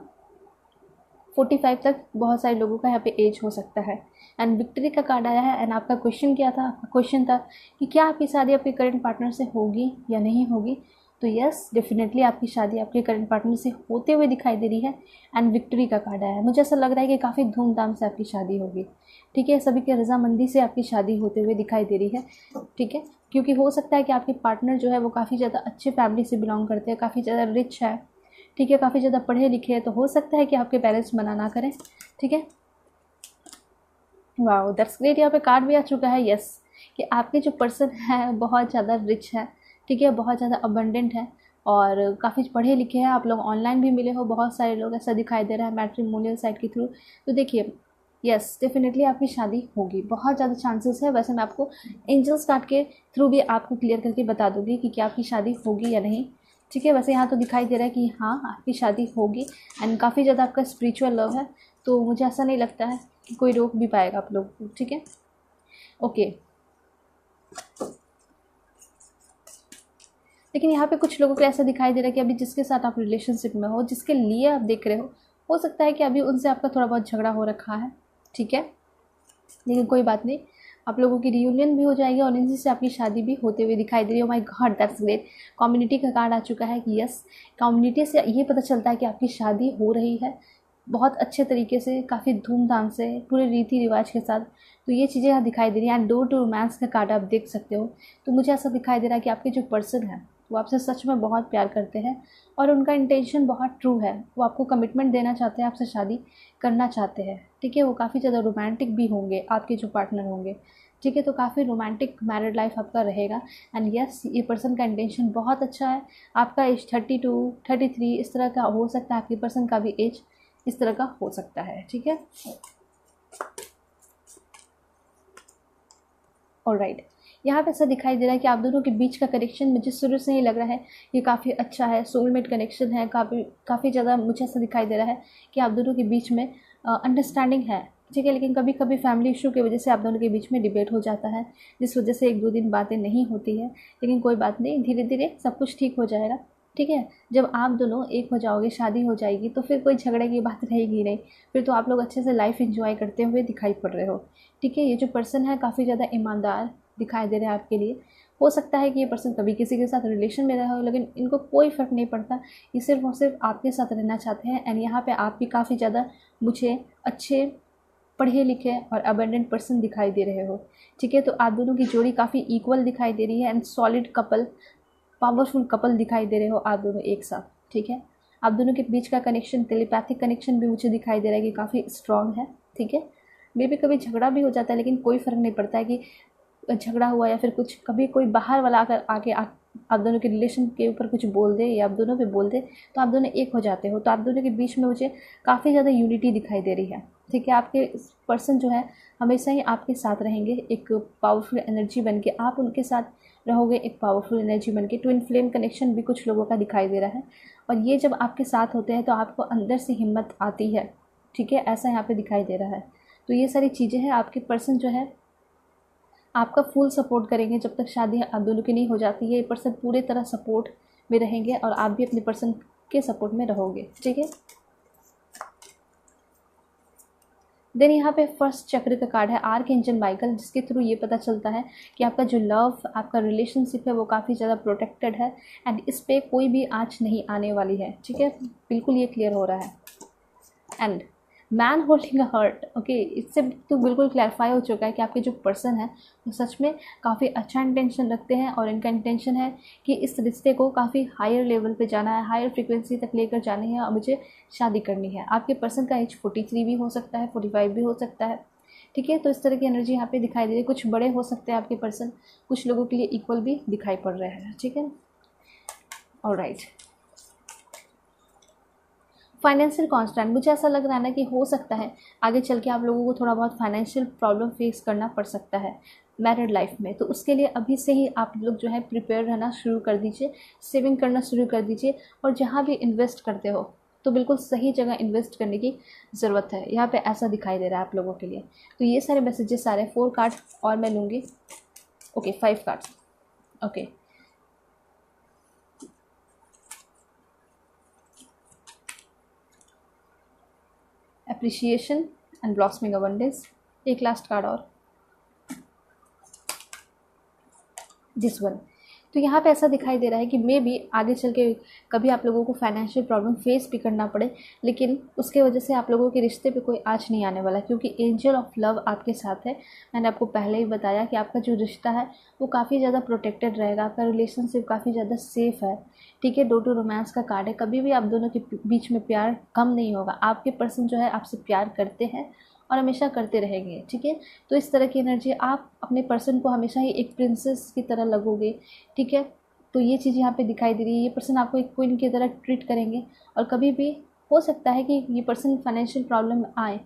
45 तक बहुत सारे लोगों का यहाँ पे एज हो सकता है। एंड विक्ट्री का कार्ड आया है। एंड आपका क्वेश्चन क्या था? आपका क्वेश्चन था कि क्या आपकी शादी आपके करंट पार्टनर से होगी या नहीं होगी। तो यस, डेफिनेटली आपकी शादी आपके करंट पार्टनर से होते हुए दिखाई दे रही है। एंड विक्ट्री का कार्ड आया है। मुझे ऐसा लग रहा है कि काफ़ी धूमधाम से आपकी शादी होगी, ठीक है। सभी की रजामंदी से आपकी शादी होते हुए दिखाई दे रही है, ठीक है। क्योंकि हो सकता है कि आपके पार्टनर जो है वो काफ़ी ज़्यादा अच्छे फैमिली से बिलोंग करते हैं, काफ़ी ज़्यादा रिच है, ठीक है, काफ़ी ज़्यादा पढ़े लिखे हैं। तो हो सकता है कि आपके पेरेंट्स मना ना करें, ठीक है। वाओ दैट्स ग्रेट, यहाँ पे कार्ड भी आ चुका है यस, कि आपके जो पर्सन है बहुत ज़्यादा रिच है, ठीक है, बहुत ज़्यादा अबंडेंट है और काफ़ी पढ़े लिखे हैं। आप लोग ऑनलाइन भी मिले हो, बहुत सारे लोग, ऐसा दिखाई दे रहा है मैट्रिमोनियल साइट के थ्रू। तो देखिए यस, डेफिनेटली आपकी शादी होगी, बहुत ज़्यादा चांसेस है। वैसे मैं आपको एंजल्स कार्ड के थ्रू भी आपको क्लियर करके बता दूंगी कि क्या आपकी शादी होगी या नहीं, ठीक है। वैसे यहाँ तो दिखाई दे रहा है कि हाँ आपकी शादी होगी एंड काफ़ी ज़्यादा आपका स्पिरिचुअल लव है। तो मुझे ऐसा नहीं लगता है कि कोई रोक भी पाएगा आप लोग को, ठीक है। ओके, लेकिन यहाँ पे कुछ लोगों को ऐसा दिखाई दे रहा है कि अभी जिसके साथ आप रिलेशनशिप में हो, जिसके लिए आप देख रहे हो सकता है कि अभी उनसे आपका थोड़ा बहुत झगड़ा हो रखा है, ठीक है। लेकिन कोई बात नहीं, आप लोगों की रियूनियन भी हो जाएगी और इनसे से आपकी शादी भी होते हुए दिखाई दे रही है। My God that's great, community का कार्ड आ चुका है कि यस, कम्युनिटी से ये पता चलता है कि आपकी शादी हो रही है बहुत अच्छे तरीके से, काफ़ी धूमधाम से, पूरे रीति रिवाज के साथ। तो ये चीज़ें यहाँ दिखाई दे रही हैं। एंड डोर टू रोमांस का कार्ड आप देख सकते हो। तो मुझे ऐसा दिखाई दे रहा है कि आपके जो पर्सन है वो आपसे सच में बहुत प्यार करते हैं और उनका इंटेंशन बहुत ट्रू है। वो आपको कमिटमेंट देना चाहते हैं, आपसे शादी करना चाहते हैं, ठीक है। वो काफ़ी ज़्यादा रोमांटिक भी होंगे, आपके जो पार्टनर होंगे, ठीक है। तो काफ़ी रोमांटिक मैरिड लाइफ आपका रहेगा। एंड यस, ये पर्सन का इंटेंशन बहुत अच्छा है। आपका एज 32, 33 इस तरह का हो सकता है, आपके पर्सन का भी एज इस तरह का हो सकता है, ठीक है। ऑलराइट, यहाँ पे ऐसा दिखाई दे रहा है कि आप दोनों के बीच का कनेक्शन मुझे शुरू से ही लग रहा है ये काफ़ी अच्छा है, सोलमेट कनेक्शन है। काफ़ी ज़्यादा मुझे ऐसा दिखाई दे रहा है कि आप दोनों के बीच में अंडरस्टैंडिंग है, ठीक है। लेकिन कभी कभी फैमिली इशू की वजह से आप दोनों के बीच में डिबेट हो जाता है, जिस वजह से 1-2 दिन बातें नहीं होती है। लेकिन कोई बात नहीं, धीरे धीरे सब कुछ ठीक हो जाएगा, ठीक है। जब आप दोनों एक हो जाओगे, शादी हो जाएगी, तो फिर कोई झगड़े की बात रहेगी नहीं। फिर तो आप लोग अच्छे से लाइफ एंजॉय करते हुए दिखाई पड़ रहे हो, ठीक है। ये जो पर्सन है काफ़ी ज़्यादा ईमानदार दिखाई दे रहा है आपके लिए। हो सकता है कि ये पर्सन कभी किसी के साथ रिलेशन में रहा हो, लेकिन इनको कोई फ़र्क नहीं पड़ता, ये सिर्फ और सिर्फ आपके साथ रहना चाहते हैं। एंड यहाँ पे आप भी काफ़ी ज़्यादा मुझे अच्छे पढ़े लिखे और अबंडेंट पर्सन दिखाई दे रहे हो, ठीक है। तो आप दोनों की जोड़ी काफ़ी इक्वल दिखाई दे रही है and solid couple, powerful couple दिखाई दे रहे हो आप दोनों एक साथ, ठीक है। आप दोनों के बीच का कनेक्शन, टेलीपैथिक कनेक्शन भी मुझे दिखाई दे रहा है कि काफ़ी स्ट्रांग है, ठीक है। मे भी कभी झगड़ा भी हो जाता है, लेकिन कोई फ़र्क नहीं पड़ता है कि झगड़ा हुआ या फिर कुछ, कभी कोई बाहर वाला आकर आके आप दोनों के रिलेशन के ऊपर कुछ बोल दे या आप दोनों पे बोल दे, तो आप दोनों एक हो जाते हो। तो आप दोनों के बीच में मुझे काफ़ी ज़्यादा यूनिटी दिखाई दे रही है, ठीक है। आपके पर्सन जो है हमेशा ही आपके साथ रहेंगे, एक पावरफुल एनर्जी बन के आप उनके साथ रहोगे, एक पावरफुल एनर्जी बन के। ट्विन फ्लेम कनेक्शन भी कुछ लोगों का दिखाई दे रहा है और ये जब आपके साथ होते हैं तो आपको अंदर से हिम्मत आती है, ठीक है, ऐसा यहाँ पे दिखाई दे रहा है। तो ये सारी चीज़ें हैं, आपके पर्सन जो है आपका फुल सपोर्ट करेंगे जब तक शादी आप दोनों की नहीं हो जाती है। ये पर्सन पूरे तरह सपोर्ट में रहेंगे और आप भी अपने पर्सन के सपोर्ट में रहोगे, ठीक है। देन यहाँ पे फर्स्ट चक्र का कार्ड है आर्कएंजल माइकल, जिसके थ्रू ये पता चलता है कि आपका जो लव, आपका रिलेशनशिप है वो काफ़ी ज़्यादा प्रोटेक्टेड है एंड इस पर कोई भी आँच नहीं आने वाली है, ठीक है। बिल्कुल ये क्लियर हो रहा है। And man holding a heart, okay, इससे तो बिल्कुल क्लैरिफाई हो चुका है कि आपके जो पर्सन है वो सच में काफ़ी अच्छा इंटेंशन रखते हैं और इनका इंटेंशन है कि इस रिश्ते को काफ़ी हायर लेवल पे जाना है, हायर फ्रीक्वेंसी तक लेकर जानी है और मुझे शादी करनी है। आपके पर्सन का एज 43 भी हो सकता है, 45 भी हो सकता है, ठीक है। तो इस तरह की एनर्जी यहाँ पे दिखाई दे रही है। कुछ बड़े हो सकते हैं आपके पर्सन, कुछ लोगों के लिए इक्वल भी दिखाई पड़ रहे हैं, ठीक है। ऑलराइट, फाइनेंशियल कॉन्स्टेंट, मुझे ऐसा लग रहा है ना कि हो सकता है आगे चल के आप लोगों को थोड़ा बहुत फाइनेंशियल प्रॉब्लम फेस करना पड़ सकता है मैरिड लाइफ में। तो उसके लिए अभी से ही आप लोग जो है प्रिपेयर रहना शुरू कर दीजिए, सेविंग करना शुरू कर दीजिए, और जहाँ भी इन्वेस्ट करते हो तो बिल्कुल सही जगह इन्वेस्ट करने की ज़रूरत है। यहाँ पे ऐसा दिखाई दे रहा है आप लोगों के लिए। तो ये सारे मैसेजेस सारे 4 कार्ड और मैं लूँगी। Okay 5 card. Okay appreciation and blossoming abundance. एक लास्ट कार्ड और, दिस वन। तो यहाँ पे ऐसा दिखाई दे रहा है कि मे भी आगे चल के कभी आप लोगों को फाइनेंशियल प्रॉब्लम फेस भी करना पड़े, लेकिन उसके वजह से आप लोगों के रिश्ते पे कोई आँच नहीं आने वाला, क्योंकि एंजल ऑफ लव आपके साथ है। मैंने आपको पहले ही बताया कि आपका जो रिश्ता है वो काफ़ी ज़्यादा प्रोटेक्टेड रहेगा, आपका रिलेशनशिप काफ़ी ज़्यादा सेफ है। ठीक है, 2 टू रोमांस का कार्ड है, कभी भी आप दोनों के बीच में प्यार कम नहीं होगा। आपके पर्सन जो है आपसे प्यार करते हैं और हमेशा करते रहेंगे। ठीक है, तो इस तरह की एनर्जी, आप अपने पर्सन को हमेशा ही एक प्रिंसेस की तरह लगोगे। ठीक है, तो ये चीज़ यहाँ पे दिखाई दे रही है। ये पर्सन आपको एक क्वीन की तरह ट्रीट करेंगे, और कभी भी हो सकता है कि ये पर्सन फाइनेंशियल प्रॉब्लम में आए।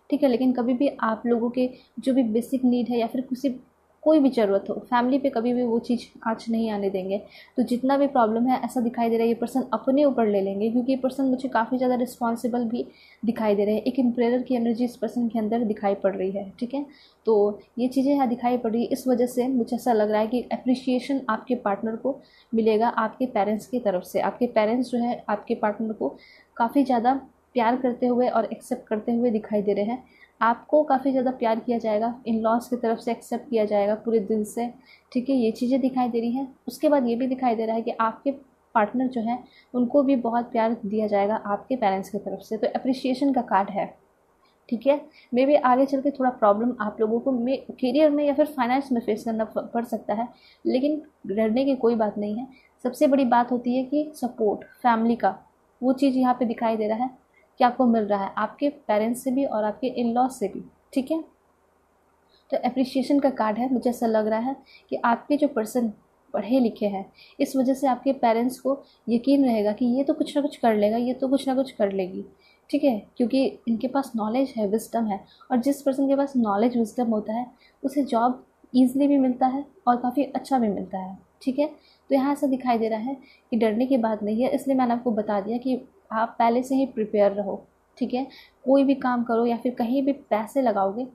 ठीक है, लेकिन कभी भी आप लोगों के जो भी बेसिक नीड है या फिर किसी कोई भी ज़रूरत हो, फैमिली पे कभी भी वो चीज़ आँच नहीं आने देंगे। तो जितना भी प्रॉब्लम है, ऐसा दिखाई दे रहा है ये पर्सन अपने ऊपर ले लेंगे, क्योंकि ये पर्सन मुझे काफ़ी ज़्यादा रिस्पॉन्सिबल भी दिखाई दे रहे हैं। एक एम्परर की एनर्जी इस पर्सन के अंदर दिखाई पड़ रही है। ठीक है, तो ये चीज़ें यहाँ दिखाई पड़ रही है। इस वजह से मुझे ऐसा लग रहा है कि अप्रिशिएशन आपके पार्टनर को मिलेगा आपके पेरेंट्स की तरफ से। आपके पेरेंट्स जो है आपके पार्टनर को काफ़ी ज़्यादा प्यार करते हुए और एक्सेप्ट करते हुए दिखाई दे रहे हैं। आपको काफ़ी ज़्यादा प्यार किया जाएगा, इन लॉज की तरफ से एक्सेप्ट किया जाएगा पूरे दिल से। ठीक है, ये चीज़ें दिखाई दे रही हैं। उसके बाद ये भी दिखाई दे रहा है कि आपके पार्टनर जो है उनको भी बहुत प्यार दिया जाएगा आपके पेरेंट्स की तरफ से। तो अप्रिशिएशन का कार्ड है। ठीक है, मे भी आगे चल के थोड़ा प्रॉब्लम आप लोगों को करियर में या फिर फाइनेंस में फेस करना पड़ सकता है, लेकिन डरने की कोई बात नहीं है। सबसे बड़ी बात होती है कि सपोर्ट फैमिली का, वो चीज़ यहाँ पे दिखाई दे रहा है कि आपको मिल रहा है आपके पेरेंट्स से भी और आपके इन लॉज से भी। ठीक है, तो अप्रिशिएशन का कार्ड है। मुझे ऐसा लग रहा है कि आपके जो पर्सन पढ़े लिखे हैं, इस वजह से आपके पेरेंट्स को यकीन रहेगा कि ये तो कुछ ना कुछ कर लेगा, ये तो कुछ ना कुछ कर लेगी। ठीक है, क्योंकि इनके पास नॉलेज है, विजडम है, और जिस पर्सन के पास नॉलेज विजडम होता है उसे जॉब ईजिली भी मिलता है और काफ़ी अच्छा भी मिलता है। ठीक है, तो यहाँ ऐसा दिखाई दे रहा है कि डरने की बात नहीं है। इसलिए मैंने आपको बता दिया कि आप पहले से ही प्रिपेयर रहो। ठीक है, कोई भी काम करो या फिर कहीं भी पैसे लगाओगे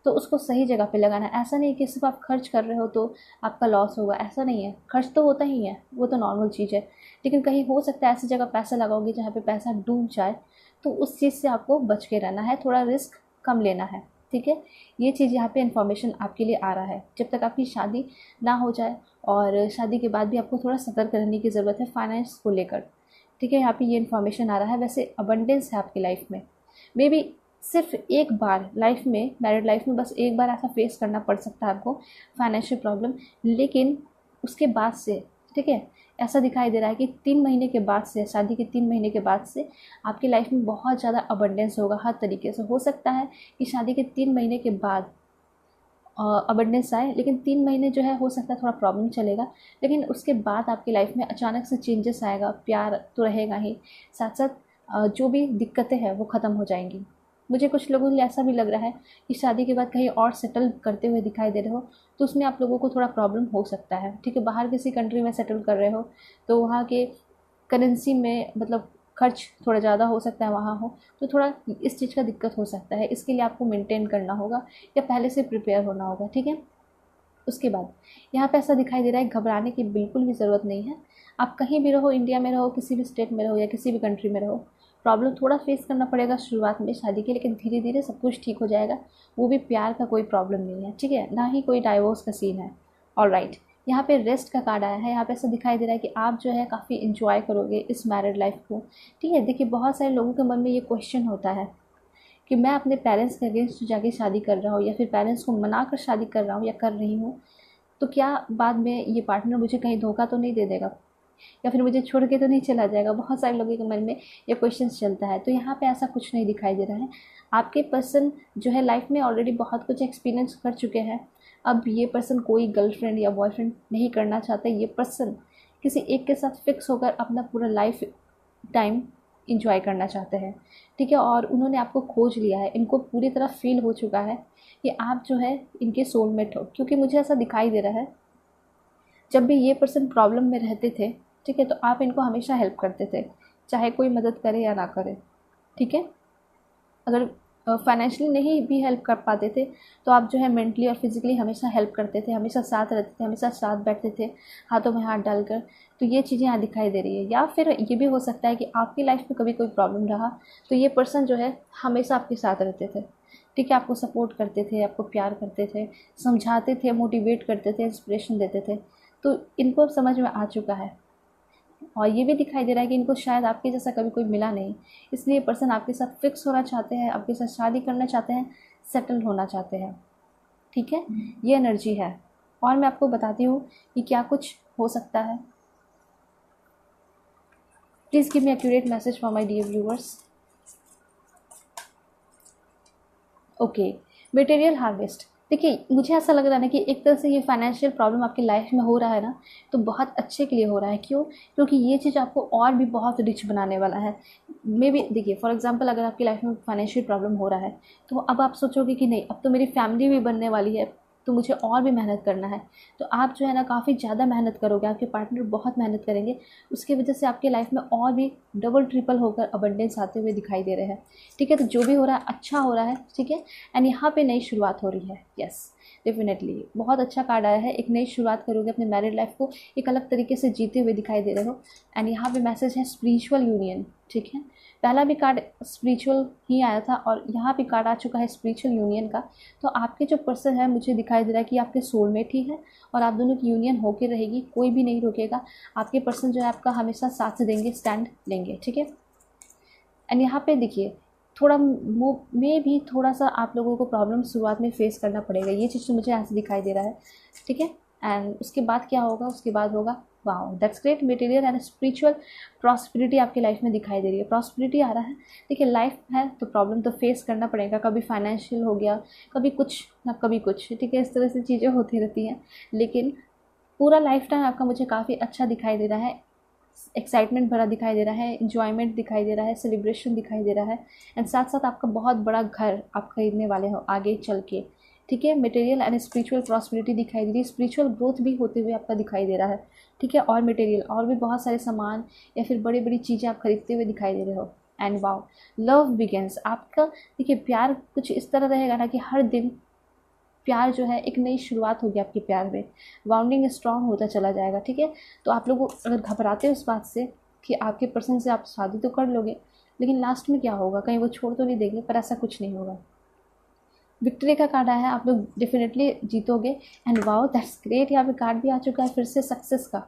तो उसको सही जगह पे लगाना है। ऐसा नहीं कि सिर्फ आप खर्च कर रहे हो तो आपका लॉस होगा, ऐसा नहीं है। खर्च तो होता ही है, वो तो नॉर्मल चीज़ है, लेकिन कहीं हो सकता है ऐसी जगह पैसा लगाओगे जहाँ पे पैसा डूब जाए, तो उस चीज़ से आपको बच के रहना है, थोड़ा रिस्क कम लेना है। ठीक है, ये चीज़ यहाँ पे इन्फॉर्मेशन आपके लिए आ रहा है। जब तक आपकी शादी ना हो जाए, और शादी के बाद भी आपको थोड़ा सतर्क रहने की ज़रूरत है फाइनेंस को लेकर। ठीक है, यहाँ पे ये इन्फॉर्मेशन आ रहा है। वैसे अबंडेंस है आपकी लाइफ में, मे बी सिर्फ एक बार लाइफ में, मैरिड लाइफ में बस एक बार ऐसा फेस करना पड़ सकता है आपको फाइनेंशियल प्रॉब्लम, लेकिन उसके बाद से, ठीक है, ऐसा दिखाई दे रहा है कि 3 महीने के बाद से, शादी के 3 महीने के बाद से आपकी लाइफ में बहुत ज़्यादा अबंडेंस होगा हर तरीके से। हो सकता है कि शादी के 3 महीने के बाद अबंडेंस आए, लेकिन 3 महीने जो है हो सकता है थोड़ा प्रॉब्लम चलेगा, लेकिन उसके बाद आपकी लाइफ में अचानक से चेंजेस आएगा। प्यार तो रहेगा ही, साथ साथ जो भी दिक्कतें हैं वो ख़त्म हो जाएंगी। मुझे कुछ लोगों के लिए ऐसा भी लग रहा है कि शादी के बाद कहीं और सेटल करते हुए दिखाई दे रहे हो, तो उसमें आप लोगों को थोड़ा प्रॉब्लम हो सकता है। ठीक है, बाहर किसी कंट्री में सेटल कर रहे हो तो वहाँ के करेंसी में मतलब खर्च थोड़ा ज़्यादा हो सकता है वहाँ हो, तो थोड़ा इस चीज़ का दिक्कत हो सकता है। इसके लिए आपको मेंटेन करना होगा या पहले से प्रिपेयर होना होगा। ठीक है, उसके बाद यहाँ पे ऐसा दिखाई दे रहा है घबराने की बिल्कुल भी ज़रूरत नहीं है। आप कहीं भी रहो, इंडिया में रहो, किसी भी स्टेट में रहो या किसी भी कंट्री में रहो, प्रॉब्लम थोड़ा फेस करना पड़ेगा शुरुआत में शादी के, लेकिन धीरे धीरे सब कुछ ठीक हो जाएगा। वो भी प्यार का कोई प्रॉब्लम नहीं है। ठीक है, ना ही कोई डाइवोर्स का सीन है। ऑलराइट, यहाँ पे रेस्ट का कार्ड आया है। यहाँ पे ऐसा दिखाई दे रहा है कि आप जो है काफ़ी इंजॉय करोगे इस मैरिड लाइफ को। ठीक है, देखिए बहुत सारे लोगों के मन में ये क्वेश्चन होता है कि मैं अपने पेरेंट्स के अगेंस्ट जाके शादी कर रहा हूँ या फिर पेरेंट्स को मना कर शादी कर रहा हूँ या कर रही हूँ, तो क्या बाद में ये पार्टनर मुझे कहीं धोखा तो नहीं दे देगा, या फिर मुझे छोड़ के तो नहीं चला जाएगा। बहुत सारे लोगों के मन में ये क्वेश्चन चलता है। तो यहाँ पे ऐसा कुछ नहीं दिखाई दे रहा है। आपके पर्सन जो है लाइफ में ऑलरेडी बहुत कुछ एक्सपीरियंस कर चुके हैं। अब ये पर्सन कोई गर्लफ्रेंड या बॉयफ्रेंड नहीं करना चाहता। ये पर्सन किसी एक के साथ फिक्स होकर अपना पूरा लाइफ टाइम इंजॉय करना चाहते हैं, ठीक है, और उन्होंने आपको खोज लिया है, इनको पूरी तरह फील हो चुका है कि आप जो है इनके सोलमेट हो, क्योंकि मुझे ऐसा दिखाई दे रहा है जब भी ये पर्सन प्रॉब्लम में रहते थे, ठीक है, तो आप इनको हमेशा हेल्प करते थे, चाहे कोई मदद करे या ना करे, ठीक है। अगर फाइनेंशियली नहीं भी हेल्प कर पाते थे तो आप जो है मेंटली और फिजिकली हमेशा हेल्प करते थे, हमेशा साथ रहते थे, हमेशा साथ बैठते थे हाथों में हाथ डालकर। तो ये चीज़ें यहाँ दिखाई दे रही है। या फिर ये भी हो सकता है कि आपकी लाइफ में कभी कोई प्रॉब्लम रहा तो ये पर्सन जो है हमेशा आपके साथ रहते थे, ठीक है, आपको सपोर्ट करते थे, आपको प्यार करते थे, समझाते थे, मोटिवेट करते थे, इंस्पिरेशन देते थे। तो इनको समझ में आ चुका है और ये भी दिखाई दे रहा है कि इनको शायद आपके जैसा कभी कोई मिला नहीं, इसलिए पर्सन आपके साथ फिक्स होना चाहते हैं, आपके साथ शादी करना चाहते हैं, सेटल होना चाहते हैं, ठीक है। ये एनर्जी है। और मैं आपको बताती हूँ कि क्या कुछ हो सकता है। Please give me accurate message for my dear viewers. Okay, material harvest. देखिए, मुझे ऐसा लग रहा है ना कि एक तरह से ये फाइनेंशियल प्रॉब्लम आपकी लाइफ में हो रहा है ना, तो बहुत अच्छे के लिए हो रहा है। क्यों? क्योंकि ये चीज़ आपको और भी बहुत रिच बनाने वाला है। मे बी देखिए, फॉर एग्जांपल अगर आपकी लाइफ में फाइनेंशियल प्रॉब्लम हो रहा है तो अब आप सोचोगे कि नहीं, अब तो मेरी फैमिली भी बनने वाली है, तो मुझे और भी मेहनत करना है। तो आप जो है ना काफ़ी ज़्यादा मेहनत करोगे, आपके पार्टनर बहुत मेहनत करेंगे, उसकी वजह से आपकी लाइफ में और भी डबल ट्रिपल होकर अबंडेंस आते हुए दिखाई दे रहे हैं, ठीक है। तो जो भी हो रहा है अच्छा हो रहा है, ठीक है। एंड यहाँ पे नई शुरुआत हो रही है। यस, डेफिनेटली बहुत अच्छा कार्ड आया है। एक नई शुरुआत करोगे अपने मैरिड लाइफ को, एक अलग तरीके से जीते हुए दिखाई दे रहे हो। एंड यहाँ पे मैसेज है स्पिरिचुअल यूनियन, ठीक है। पहला भी कार्ड स्पिरिचुअल ही आया था और यहाँ भी कार्ड आ चुका है स्पिरिचुअल यूनियन का। तो आपके जो पर्सन है, मुझे दिखाई दे रहा है कि आपके सोलमेट ही है और आप दोनों की यूनियन होकर रहेगी, कोई भी नहीं रोकेगा। आपके पर्सन जो है आपका हमेशा साथ देंगे, स्टैंड लेंगे, ठीक है। एंड यहाँ पे देखिए, थोड़ा में भी थोड़ा सा आप लोगों को प्रॉब्लम शुरुआत में फेस करना पड़ेगा, ये चीज़ तो मुझे ऐसे दिखाई दे रहा है, ठीक है। एंड उसके बाद क्या होगा? उसके बाद होगा wow, that's great, material and spiritual prosperity आपकी लाइफ में दिखाई दे रही है। प्रॉस्पेरिटी आ रहा है। देखिए, लाइफ है तो प्रॉब्लम तो फेस करना पड़ेगा, कभी फाइनेंशियल हो गया, कभी कुछ ना कभी कुछ, ठीक है, इस तरह से चीज़ें होती रहती हैं। लेकिन पूरा लाइफ टाइम आपका मुझे काफ़ी अच्छा दिखाई दे रहा है, एक्साइटमेंट भरा दिखाई दे रहा है, इन्जॉयमेंट दिखाई दे रहा है, सेलिब्रेशन दिखाई दे रहा है। एंड साथ साथ आपका बहुत बड़ा घर आप खरीदने वाले हो आगे चल के, ठीक है। मटेरियल एंड स्पिरिचुअल प्रॉस्पेरिटी दिखाई दे रही है, स्पिरिचुअल ग्रोथ भी होते हुए आपका दिखाई दे रहा है, ठीक है। और मटेरियल और भी बहुत सारे सामान या फिर बड़ी बड़ी चीज़ें आप खरीदते हुए दिखाई दे रहे हो। एंड वाओ, लव बिगिंस आपका। देखिए, प्यार कुछ इस तरह रहेगा ना कि हर दिन प्यार जो है एक नई शुरुआत होगी आपके प्यार में, बाउंडिंग स्ट्रांग होता चला जाएगा, ठीक है। तो आप लोग अगर घबराते हो इस बात से कि आपके पर्सन से आप शादी तो कर लोगे लेकिन लास्ट में क्या होगा, कहीं वो छोड़ तो नहीं देंगे, पर ऐसा कुछ नहीं होगा। विक्ट्री का कार्ड आया है, आप लोग डेफिनेटली जीतोगे। एंड वाओ, दैट्स ग्रेट, यहाँ पे कार्ड भी आ चुका है फिर से सक्सेस का,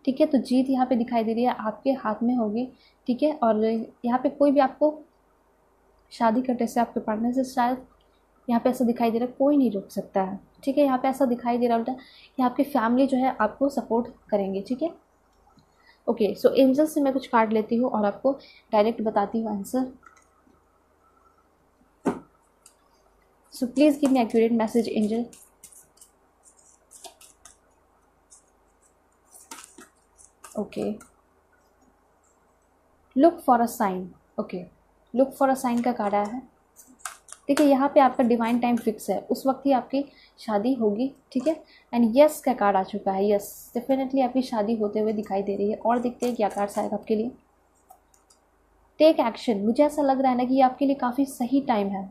ठीक है। तो जीत यहाँ पे दिखाई दे रही है, आपके हाथ में होगी, ठीक है। और यहाँ पे कोई भी आपको शादी करने से, आपके पार्टनर से शायद यहाँ पे ऐसा दिखाई दे रहा है कोई नहीं रोक सकता है, ठीक है। यहाँ पे ऐसा दिखाई दे रहा है उल्टा कि आपकी फैमिली जो है आपको सपोर्ट करेंगे, ठीक है। ओके, सो एंजल से मैं कुछ कार्ड लेती हूँ और आपको डायरेक्ट बताती हूँ answer. So please give me accurate message angel. Okay, look for a sign. Okay, look for a sign का कार्ड आया है। देखिए, यहाँ पे आपका डिवाइन टाइम फिक्स है, उस वक्त ही आपकी शादी होगी, ठीक है। एंड यस का कार्ड आ चुका है। यस, डेफिनेटली आपकी शादी होते हुए दिखाई दे रही है। और देखते हैं क्या कार्ड्स आएगा आपके लिए। Take action. मुझे ऐसा लग रहा है ना कि ये आपके लिए काफ़ी सही टाइम है।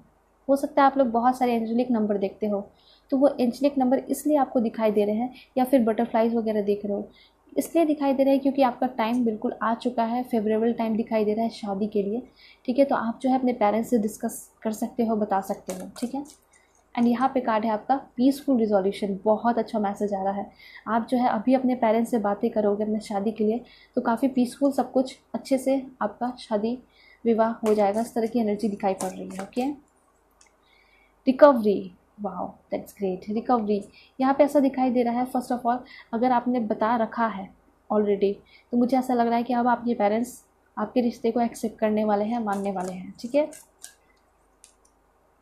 हो सकता है आप लोग बहुत सारे एंजेलिक नंबर देखते हो, तो वो एंजेलिक नंबर इसलिए आपको दिखाई दे रहे हैं, या फिर बटरफ्लाइज वगैरह देख रहे हो, इसलिए दिखाई दे रहा है क्योंकि आपका टाइम बिल्कुल आ चुका है, फेवरेबल टाइम दिखाई दे रहा है शादी के लिए, ठीक है। तो आप जो है अपने पेरेंट्स से डिस्कस कर सकते हो, बता सकते हो, ठीक है। एंड यहाँ पे कार्ड है आपका पीसफुल रिजोल्यूशन। बहुत अच्छा मैसेज आ रहा है। आप जो है अभी अपने पेरेंट्स से बातें करोगे अपने शादी के लिए, तो काफ़ी पीसफुल सब कुछ अच्छे से आपका शादी विवाह हो जाएगा, इस तरह की एनर्जी दिखाई पड़ रही है। Okay, recovery. Wow, that's great, recovery. यहाँ पे ऐसा दिखाई दे रहा है, फर्स्ट ऑफ ऑल अगर आपने बता रखा है ऑलरेडी, तो मुझे ऐसा लग रहा है कि अब आपके पेरेंट्स आपके रिश्ते को एक्सेप्ट करने वाले हैं, मानने वाले हैं, ठीक है।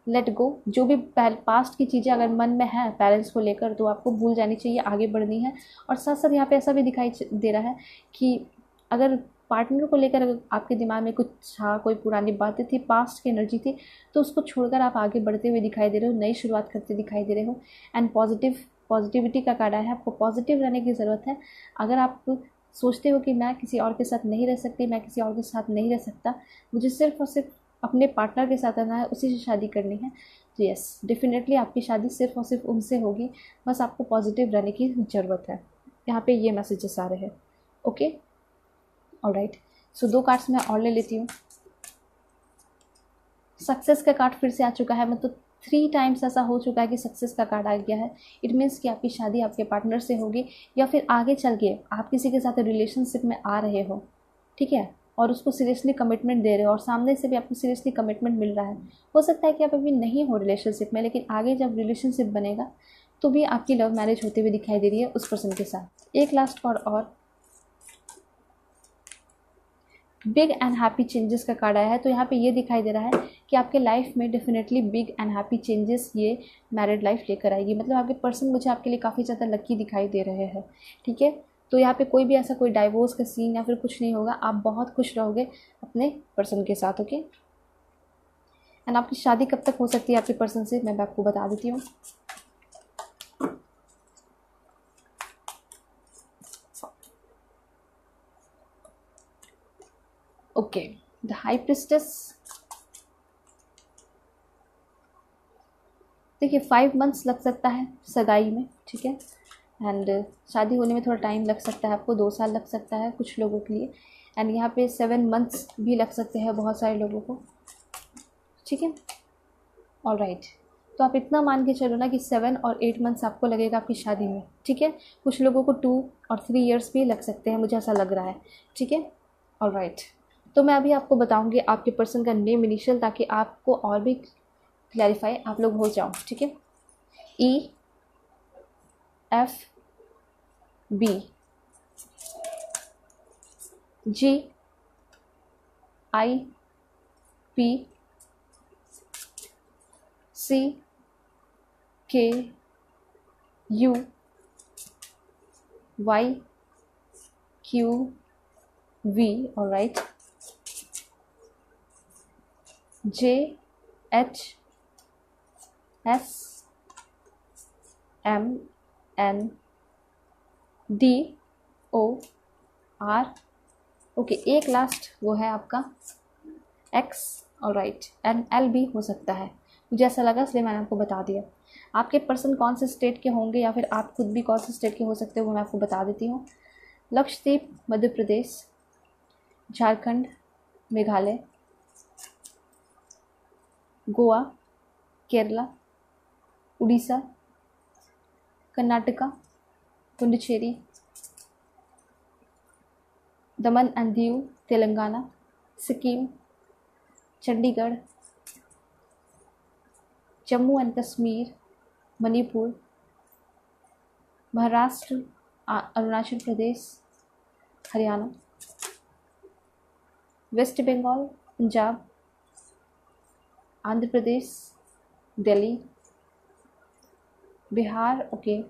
लेट गो, जो भी पास्ट की चीज़ें अगर मन में है पेरेंट्स को लेकर, तो आपको भूल जानी चाहिए, आगे बढ़नी है। और साथ साथ यहाँ पे ऐसा भी दिखाई दे रहा है कि अगर पार्टनर को लेकर अगर आपके दिमाग में कुछ था, कोई पुरानी बातें थी, पास्ट की एनर्जी थी, तो उसको छोड़कर आप आगे बढ़ते हुए दिखाई दे रहे हो, नई शुरुआत करते दिखाई दे रहे हो। एंड पॉजिटिविटी का कार्ड है, आपको पॉजिटिव रहने की ज़रूरत है। अगर आप सोचते हो कि मैं किसी और के साथ नहीं रह सकती, मैं किसी और के साथ नहीं रह सकता, मुझे सिर्फ और सिर्फ अपने पार्टनर के साथ रहना है, उसी से शादी करनी है, तो यस डेफिनेटली आपकी शादी सिर्फ और सिर्फ उनसे होगी। बस आपको पॉजिटिव रहने की ज़रूरत है। यहाँ पे ये मैसेजेस आ रहे हैं। Okay, alright. सो 2 कार्ड्स मैं और ले लेती हूँ। सक्सेस का कार्ड फिर से आ चुका है, मतलब 3 टाइम्स ऐसा हो चुका है कि सक्सेस का कार्ड आ गया है। इट मीन्स कि आपकी शादी आपके पार्टनर से होगी, या फिर आगे चल के आप किसी के साथ रिलेशनशिप में आ रहे हो, ठीक है, और उसको सीरियसली कमिटमेंट दे रहे हो, और सामने से भी आपको सीरियसली कमिटमेंट मिल रहा है। हो सकता है कि आप अभी नहीं हो रिलेशनशिप में, लेकिन आगे जब रिलेशनशिप बनेगा तो भी आपकी लव मैरिज होते हुए दिखाई दे रही है उस पर्सन के साथ। एक लास्ट कार्ड और बिग एंड हैप्पी चेंजेस का कार्ड आया है। तो यहाँ पे ये दिखाई दे रहा है कि आपके लाइफ में definitely big and happy changes ये मैरिड लाइफ लेकर आएगी। मतलब आपके पर्सन मुझे आपके लिए काफ़ी ज़्यादा लकी दिखाई दे रहे हैं, ठीक है। तो यहाँ पे कोई भी ऐसा कोई डाइवोर्स का सीन या फिर कुछ नहीं होगा, आप बहुत खुश रहोगे अपने पर्सन के साथ। ओके, एंड आपकी शादी कब तक हो सकती है आपके पर्सन से, मैं आपको बता देती हूँ। Okay, the high priestess. देखिए 5 मंथ्स लग सकता है सगाई में, ठीक है, एंड शादी होने में थोड़ा टाइम लग सकता है आपको, 2 साल लग सकता है कुछ लोगों के लिए, एंड यहाँ पे 7 मंथ्स भी लग सकते हैं बहुत सारे लोगों को, ठीक है, ऑलराइट। तो आप इतना मान के चलो ना कि 7 और 8 मंथ्स आपको लगेगा आपकी शादी में, ठीक है। कुछ लोगों को 2 और 3 ईयर्स भी लग सकते हैं, मुझे ऐसा लग रहा है, ठीक है, ऑलराइट। तो मैं अभी आपको बताऊंगी आपके पर्सन का नेम इनिशियल, ताकि आपको और भी क्लैरिफाई आप लोग हो जाओ, ठीक है। E F B G I P C K U Y Q V, alright, J H S M N D O R, okay, एक लास्ट वो है आपका X, ऑलराइट, एंड L भी हो सकता है, मुझे ऐसा लगा इसलिए मैंने आपको बता दिया। आपके पर्सन कौन से स्टेट के होंगे या फिर आप खुद भी कौन से स्टेट के हो सकते हो वो मैं आपको बता देती हूँ। Lakshadweep, Madhya Pradesh, Jharkhand, Meghalaya, Goa, Kerala, Orissa, Karnataka, Puducherry, Daman and Diu, Telangana, Sikkim, Chandigarh, Jammu and Kashmir, Manipur, Maharashtra, Arunachal Pradesh, Haryana, West Bengal, Punjab, Andhra Pradesh, Delhi, Bihar, okay,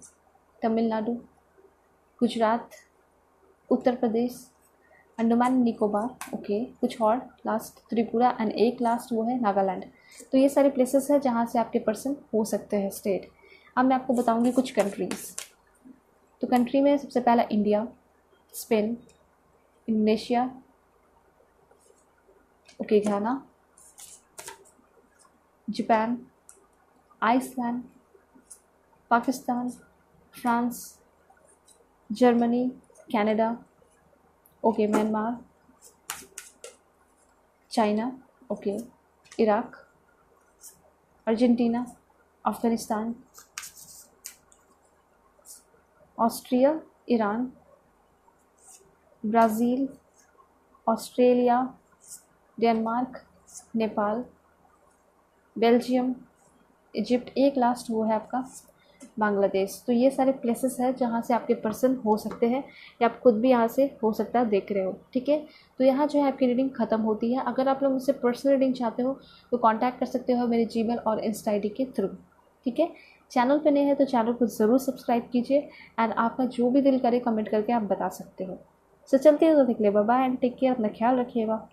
Tamil Nadu, Gujarat, Uttar Pradesh, Andaman Nicobar, okay, कुछ और लास्ट त्रिपुरा, एंड एक लास्ट वो है नागालैंड। तो ये सारे प्लेसेस हैं जहाँ से आपके पर्सन हो सकते हैं स्टेट। अब मैं आपको बताऊंगी कुछ कंट्रीज़। तो कंट्री में सबसे पहला India, Spain, Indonesia, okay, Ghana, Japan, Iceland, Pakistan, France, Germany, Canada, okay, Myanmar, China, okay, Iraq, Argentina, Afghanistan, Austria, Iran, Brazil, Australia, Denmark, Nepal, Belgium, Egypt, एक लास्ट वो है आपका बांग्लादेश। तो ये सारे प्लेसेस हैं जहाँ से आपके पर्सन हो सकते हैं, या आप खुद भी यहाँ से हो सकता है देख रहे हो, ठीक है। तो यहाँ जो है आपकी रीडिंग ख़त्म होती है। अगर आप लोग मुझसे पर्सनल रीडिंग चाहते हो तो कांटेक्ट कर सकते हो मेरे जीमेल और इंस्टा आईडी के थ्रू, ठीक है। चैनल पे नए हैं तो चैनल को ज़रूर सब्सक्राइब कीजिए, एंड आपका जो भी दिल करे कमेंट करके आप बता सकते हो। सो चलती है, तो देख ले, bye bye and take care, अपना ख्याल रखिएगा।